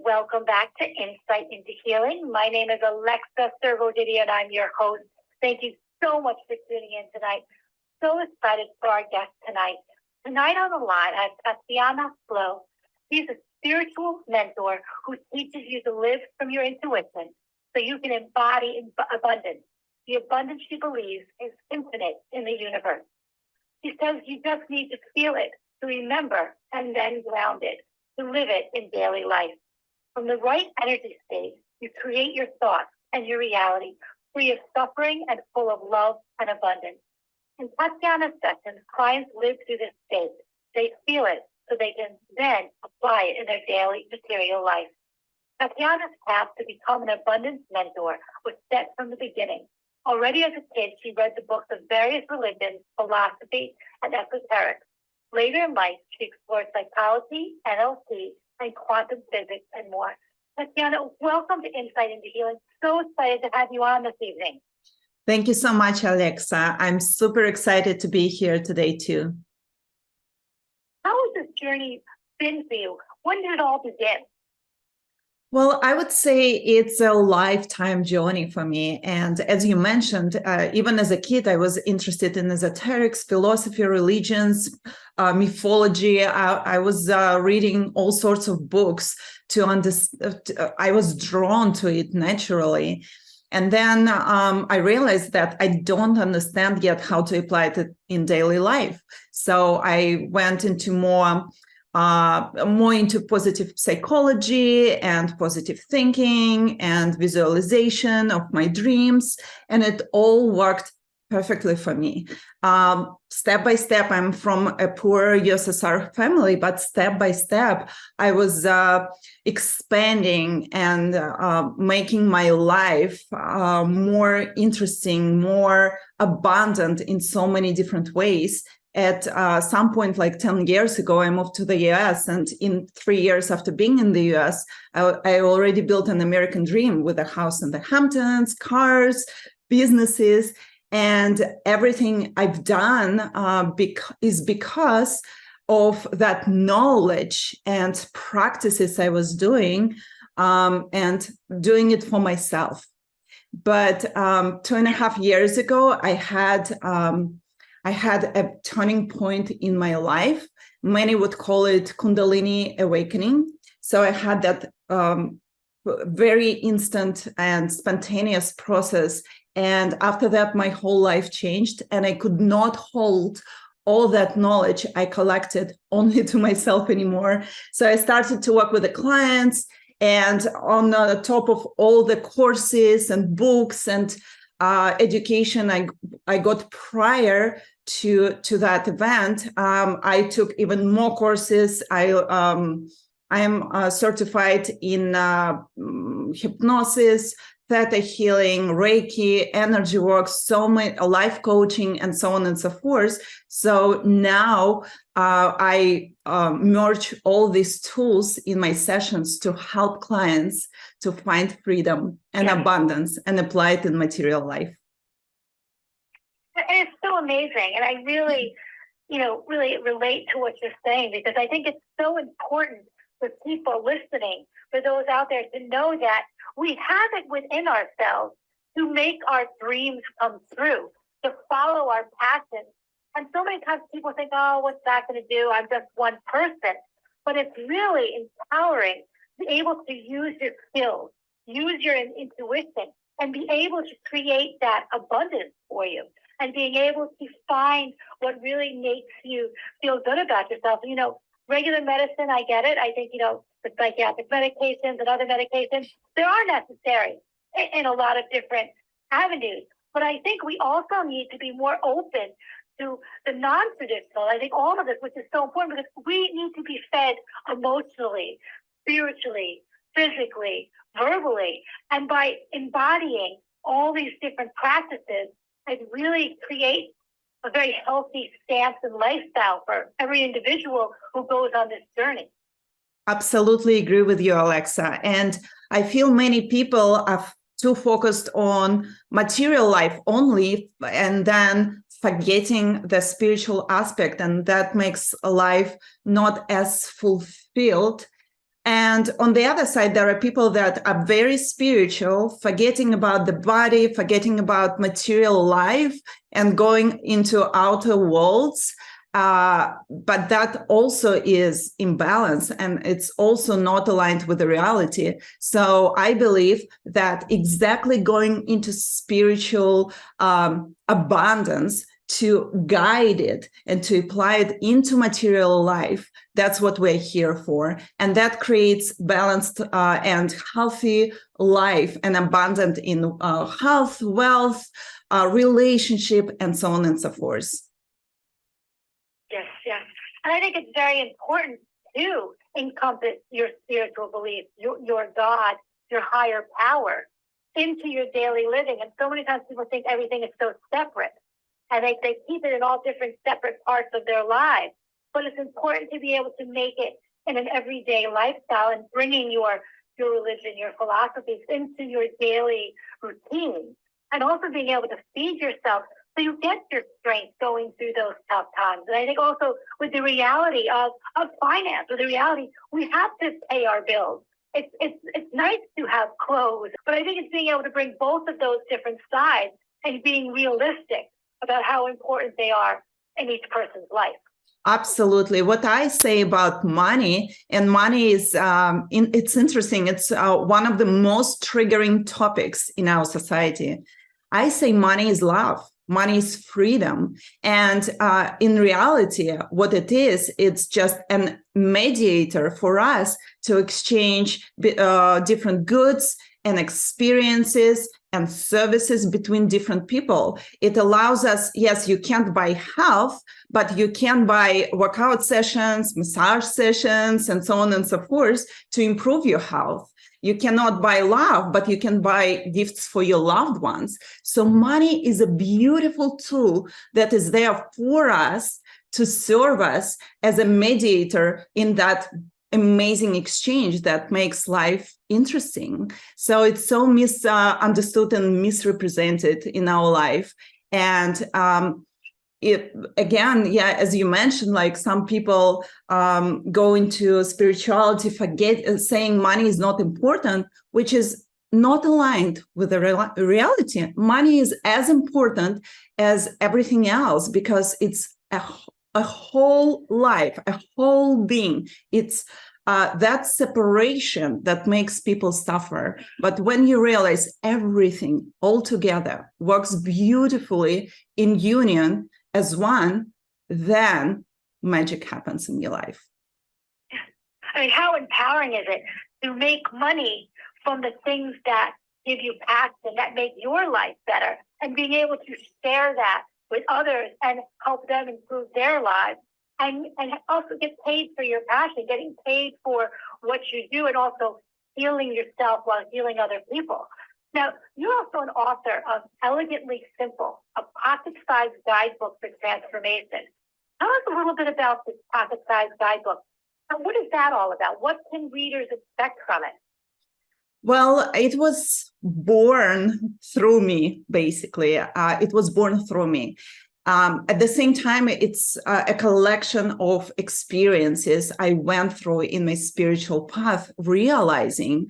Welcome back to Insight into Healing. My name is Alexa Servodidio, and I'm your host. Thank you so much for tuning in tonight. So excited for our guest tonight. Tonight on the line, I have Tatiana. She's a spiritual mentor who teaches you to live from your intuition so you can embody abundance. The abundance she believes is infinite in the universe. She says you just need to feel it, to remember, and then ground it, to live it in daily life. From the right energy state, you create your thoughts and your reality, free of suffering and full of love and abundance. In Tatiana's sessions, clients live through this state. They feel it so they can then apply it in their daily material life. Tatiana's path to become an abundance mentor was set from the beginning. Already as a kid, she read the books of various religions, philosophy, and esoterics. Later in life, she explored psychology, NLP, and quantum physics, and more. Tatiana, welcome to Insight into Healing. So excited to have you on this evening. Thank you so much, Alexa. I'm super excited to be here today, too. How has this journey been for you? When did it all begin? Well, I would say it's a lifetime journey for me. And as you mentioned, even as a kid, I was interested in esoterics, philosophy, religions, mythology. I was reading all sorts of books to understand. I was drawn to it naturally. And then I realized that I don't understand yet how to apply it in daily life. So I went into more into positive psychology and positive thinking and visualization of my dreams. And it all worked perfectly for me. Step by step, I'm from a poor USSR family, but step by step, I was expanding and making my life more interesting, more abundant in so many different ways. At some point, like 10 years ago, I moved to the US, and in 3 years after being in the US, I already built an American dream with a house in the Hamptons, cars, businesses, and everything I've done is because of that knowledge and practices I was doing and doing it for myself. But 2.5 years ago, I had a turning point in my life. Many would call it Kundalini awakening. So I had that very instant and spontaneous process. And after that, my whole life changed, and I could not hold all that knowledge I collected only to myself anymore. So I started to work with the clients, and on the top of all the courses and books and education I got prior to that event, I took even more courses. I am certified in hypnosis, theta healing, Reiki, energy work, so many life coaching, and so on and so forth. So now I merge all these tools in my sessions to help clients to find freedom and abundance and apply it in material life. And it's so amazing. And I really, really relate to what you're saying, because I think it's so important for people listening, for those out there, to know that we have it within ourselves to make our dreams come true, to follow our passions. And so many times people think, oh, what's that going to do? I'm just one person. But it's really empowering to be able to use your skills, use your intuition, and be able to create that abundance for you, and being able to find what really makes you feel good about yourself. Regular medicine, I get it. I think, the psychiatric medications and other medications, they are necessary in a lot of different avenues. But I think we also need to be more open to the non-traditional. I think all of this, which is so important, because we need to be fed emotionally, spiritually, physically, verbally. And by embodying all these different practices, it really creates a very healthy stance and lifestyle for every individual who goes on this journey. Absolutely agree with you, Alexa. And I feel many people are too focused on material life only, and then forgetting the spiritual aspect, and that makes life not as fulfilled And on the other side, there are people that are very spiritual, forgetting about the body, forgetting about material life, and going into outer worlds. But that also is imbalance, and it's also not aligned with the reality. So I believe that exactly going into spiritual abundance, to guide it and to apply it into material life, that's what we're here for. And that creates balanced and healthy life, and abundant in health, wealth, relationship, and so on and so forth. Yes, yes. And I think it's very important to encompass your spiritual beliefs, your God, your higher power into your daily living. And so many times people think everything is so separate, and they keep it in all different separate parts of their lives. But it's important to be able to make it in an everyday lifestyle, and bringing your religion, your philosophies into your daily routine, and also being able to feed yourself so you get your strength going through those tough times. And I think also with the reality of finance, with the reality we have to pay our bills. It's nice to have clothes, but I think it's being able to bring both of those different sides and being realistic about how important they are in each person's life. Absolutely. What I say about money, and money is, it's interesting. It's one of the most triggering topics in our society. I say money is love. Money is freedom. And in reality, what it is, it's just a mediator for us to exchange different goods and experiences and services between different people. It allows us, yes, you can't buy health, but you can buy workout sessions, massage sessions, and so on and so forth to improve your health. You cannot buy love, but you can buy gifts for your loved ones. So money is a beautiful tool that is there for us to serve us as a mediator in that amazing exchange that makes life interesting. So it's so misunderstood and misrepresented in our life. And it again, yeah, as you mentioned, like some people go into spirituality, forget saying money is not important, which is not aligned with the reality. Money is as important as everything else, because it's a whole life, a whole being. It's that separation that makes people suffer. But when you realize everything all together works beautifully in union as one, then magic happens in your life. I mean, how empowering is it to make money from the things that give you passion, that make your life better, and being able to share that with others and help them improve their lives, and also get paid for your passion, getting paid for what you do, and also healing yourself while healing other people. Now, you're also an author of Elegantly Simple, a pocket-sized guidebook for transformation. Tell us a little bit about this pocket-sized guidebook. And what is that all about? What can readers expect from it? Well, it was born through me, basically. It was born through me. At the same time, it's a collection of experiences I went through in my spiritual path, realizing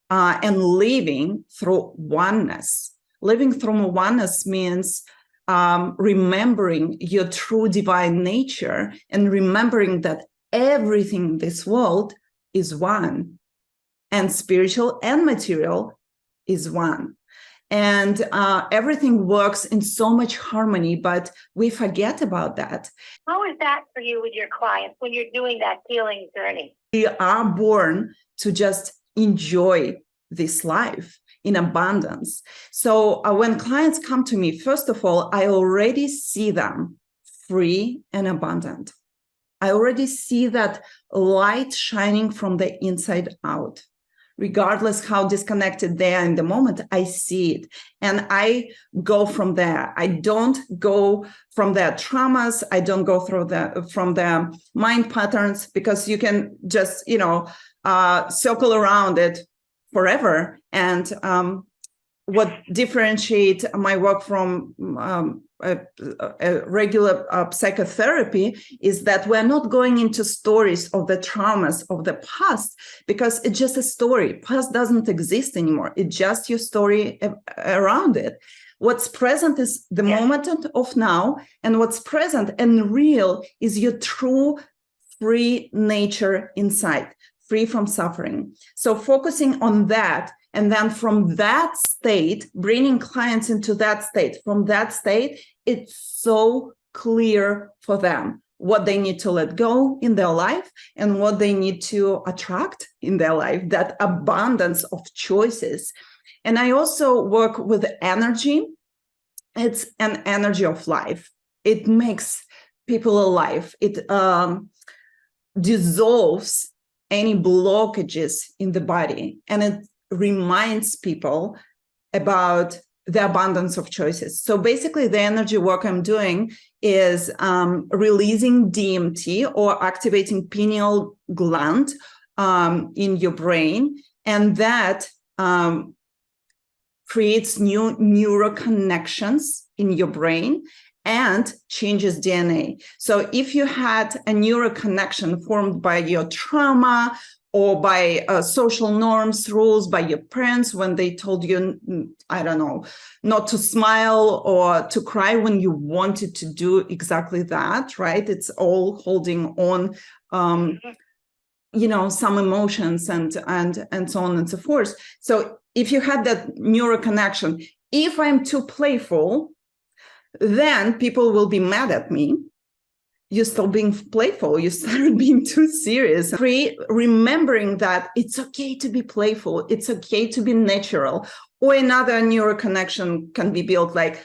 and living through oneness. Living through oneness means remembering your true divine nature and remembering that everything in this world is one, and spiritual and material is one. And everything works in so much harmony, but we forget about that. How is that for you with your clients when you're doing that healing journey? We are born to just enjoy this life in abundance. So when clients come to me, first of all, I already see them free and abundant. I already see that light shining from the inside out. Regardless how disconnected they are in the moment, I see it. And I go from there. I don't go from their traumas. I don't go from their mind patterns, because you can just, circle around it forever. And what differentiate my work from a regular psychotherapy is that we're not going into stories of the traumas of the past, because it's just a story. Past doesn't exist anymore. It's just your story around it. What's present is the moment of now, and what's present and real is your true free nature inside, free from suffering. So focusing on that, and then from that state, bringing clients into that state, from that state, it's so clear for them what they need to let go in their life and what they need to attract in their life, that abundance of choices. And I also work with energy. It's an energy of life. It makes people alive. It dissolves any blockages in the body, and it reminds people about the abundance of choices. So basically, the energy work I'm doing is releasing DMT, or activating pineal gland in your brain, and that creates new neural connections in your brain and changes DNA. So if you had a neural connection formed by your trauma or by social norms, rules, by your parents when they told you, I don't know, not to smile or to cry when you wanted to do exactly that, right? It's all holding on, some emotions and so on and so forth. So if you had that neural connection, if I'm too playful, then people will be mad at me. You stop being playful. You start being too serious. Remembering that it's okay to be playful. It's okay to be natural. Or another neural connection can be built like,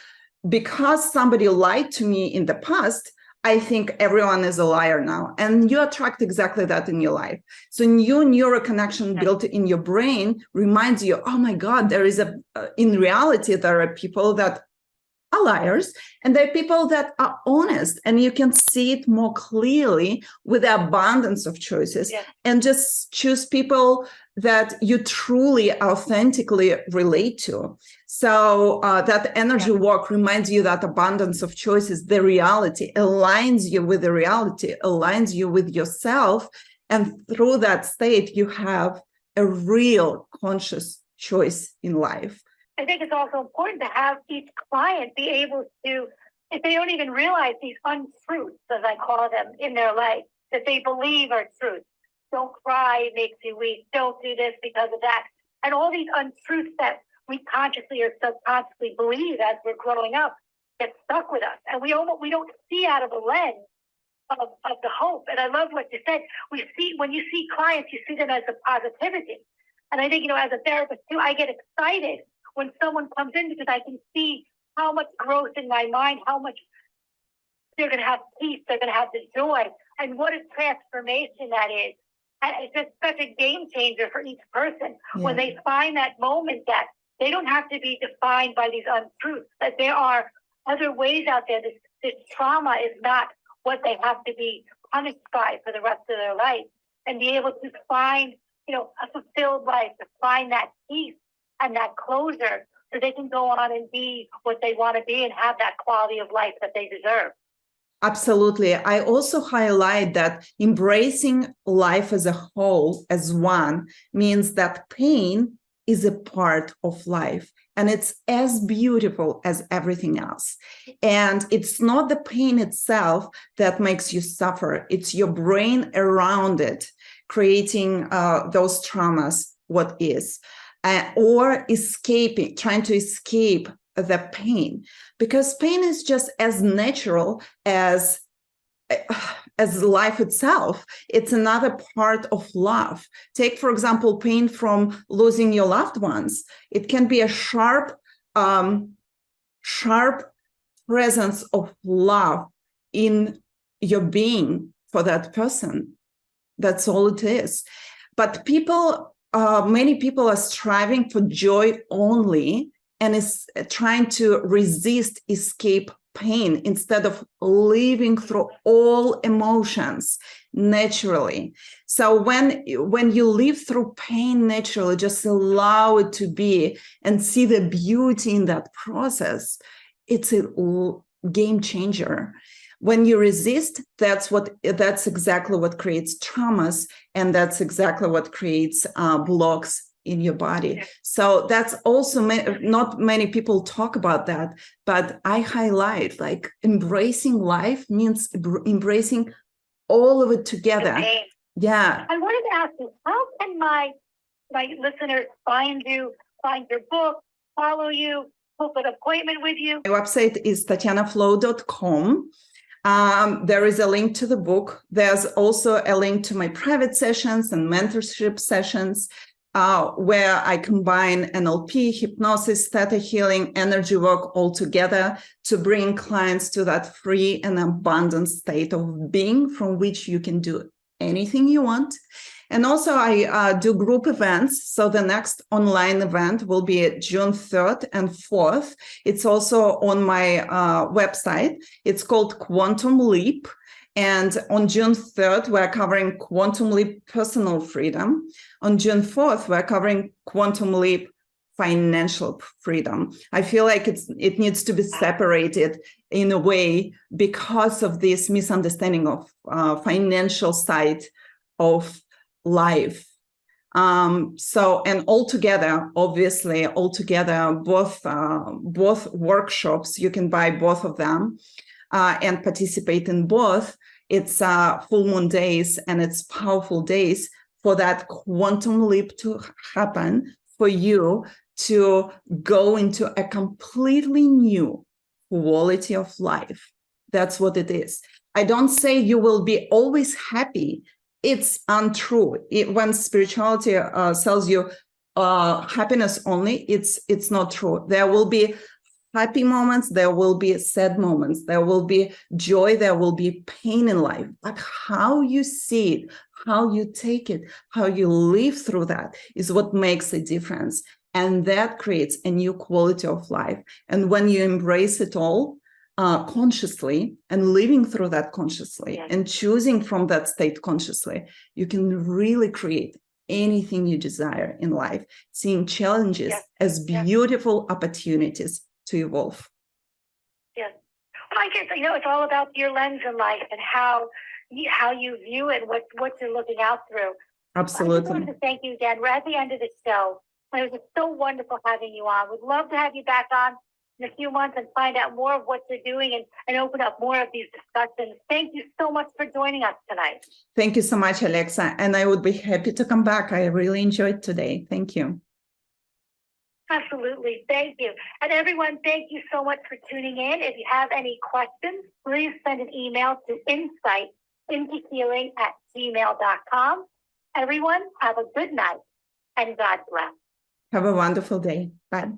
because somebody lied to me in the past, I think everyone is a liar now. And you attract exactly that in your life. So new neural connection built in your brain reminds you, oh my God, in reality, there are people that are liars, and there are people that are honest, and you can see it more clearly with the abundance of choices, and just choose people that you truly authentically relate to. So that energy work reminds you that abundance of choices, the reality, aligns you with the reality, aligns you with yourself, and through that state you have a real conscious choice in life. I think it's also important to have each client be able to, if they don't even realize these untruths, as I call them, in their life, that they believe are truths. Don't cry, it makes you weak. Don't do this because of that. And all these untruths that we consciously or subconsciously believe as we're growing up get stuck with us. And we don't see out of the lens of the hope. And I love what you said. When you see clients, you see them as the positivity. And I think, as a therapist too, I get excited when someone comes in, because I can see how much growth in my mind, how much they're going to have peace, they're going to have the joy, and what a transformation that is. And it's just such a game changer for each person when they find that moment that they don't have to be defined by these untruths, that there are other ways out there. This trauma is not what they have to be punished by for the rest of their life, and be able to find, a fulfilled life, to find that peace and that closure, so they can go on and be what they want to be and have that quality of life that they deserve. Absolutely. I also highlight that embracing life as a whole, as one, means that pain is a part of life, and it's as beautiful as everything else. And it's not the pain itself that makes you suffer. It's your brain around it, creating those traumas, what is. Or trying to escape the pain, because pain is just as natural as life itself. It's another part of love. Take, for example, pain from losing your loved ones. It can be a sharp presence of love in your being for that person. That's all it is. But many people are striving for joy only, and is trying to escape pain instead of living through all emotions naturally. So when you live through pain naturally, just allow it to be and see the beauty in that process, it's a game changer. When you resist, that's exactly what creates traumas, and that's exactly what creates blocks in your body. So that's also not many people talk about that, but I highlight, like, embracing life means embracing all of it together. Yeah. I wanted to ask you, how can my listeners find your book, follow you, book an appointment with you? My website is tatianaflow.com. There is a link to the book. There's also a link to my private sessions and mentorship sessions, where I combine NLP, hypnosis, theta healing, energy work all together to bring clients to that free and abundant state of being from which you can do anything you want. And also I do group events. So the next online event will be June 3rd and 4th. It's also on my website. It's called Quantum Leap. And on June 3rd, we're covering Quantum Leap Personal Freedom. On June 4th, we're covering Quantum Leap Financial Freedom. I feel like it needs to be separated in a way because of this misunderstanding of financial side of life. So, and altogether, obviously, both workshops, you can buy both of them and participate in both. It's full moon days, and it's powerful days for that quantum leap to happen, for you to go into a completely new quality of life. That's what it is. I don't say you will be always happy. It's untrue. When spirituality sells you happiness only, it's not true. There will be happy moments, there will be sad moments, there will be joy, there will be pain in life. But how you see it, how you take it, how you live through that is what makes a difference. And that creates a new quality of life. And when you embrace it all consciously and living through that consciously and choosing from that state consciously, you can really create anything you desire in life, seeing challenges as beautiful opportunities to evolve. Yes. Well, I guess, it's all about your lens in life and how you view it, what you're looking out through. Absolutely. I just wanted to thank you again. We're at the end of the show. It was just so wonderful having you on. We'd love to have you back on in a few months and find out more of what you're doing and open up more of these discussions. Thank you so much for joining us tonight. Thank you so much, Alexa. And I would be happy to come back. I really enjoyed today. Thank you. Absolutely. Thank you. And everyone, thank you so much for tuning in. If you have any questions, please send an email to insightintohealing@gmail.com. Everyone, have a good night and God bless. Have a wonderful day. Bye.